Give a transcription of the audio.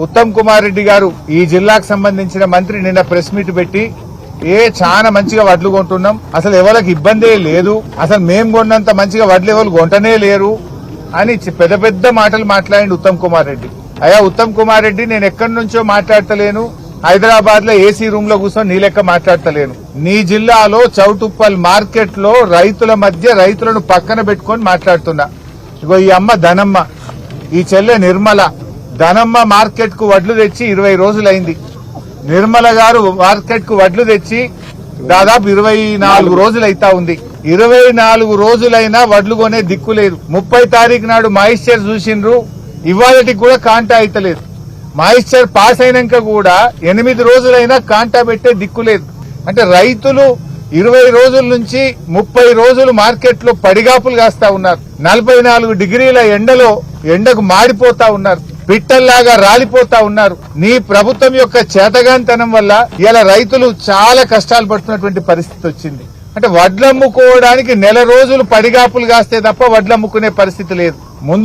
ఉత్తమ్ కుమార్ రెడ్డి గారు ఈ జిల్లాకు సంబంధించిన మంత్రి నిన్న ప్రెస్ మీట్ పెట్టి చాలా మంచిగా వడ్లు కొంటున్నాం, అసలు ఎవరికి ఇబ్బందే లేదు, అసలు మేము కొన్నంత మంచిగా వడ్లు ఎవరు కొంటనే లేరు అని పెద్ద పెద్ద మాటలు మాట్లాడింది ఉత్తమ్ కుమార్ రెడ్డి. అయ్యా ఉత్తమ్ కుమార్ రెడ్డి, నేను ఎక్కడి నుంచో మాట్లాడతలేను, హైదరాబాద్ లో ఏసీ రూమ్ లో కూర్చొని నీ లెక్క మాట్లాడతలేను. నీ జిల్లాలో చౌటుప్పల్ మార్కెట్ లో రైతుల మధ్య రైతులను పక్కన పెట్టుకొని మాట్లాడుతున్నా. ఇగో ఈ అమ్మ ధనమ్మ, ఈ చెల్లె నిర్మల, ధనమ్మ మార్కెట్ కు వడ్లు తెచ్చి 20 రోజులైంది. నిర్మల గారు మార్కెట్ కు వడ్లు తెచ్చి దాదాపు 24 రోజులైతా ఉంది. 24 రోజులైనా వడ్లు కొనే దిక్కు లేదు. 30 తారీఖు నాడు మాయిశ్చర్ చూసిండ్రు, ఇవాళకి కూడా కాంటా అయితలేదు. మాయిశ్చర్ పాస్ అయినాక కూడా 8 రోజులైనా కాంటా పెట్టే దిక్కు లేదు. అంటే రైతులు 20 రోజుల నుంచి 30 రోజులు మార్కెట్ లో పడిగాపులు కాస్తా ఉన్నారు. 44 డిగ్రీల ఎండకు మాడిపోతా ఉన్నారు, పిట్టల్లాగా రాలిపోతా ఉన్నారు. నీ ప్రభుత్వం యొక్క చేతగాంతనం వల్ల ఇలా రైతులు చాలా కష్టాలు పడుతున్నటువంటి పరిస్థితి వచ్చింది. అంటే వడ్లమ్ముకోవడానికి నెల రోజులు పడిగాపులు కాస్తే తప్ప వడ్లమ్ముకునే పరిస్థితి లేదు.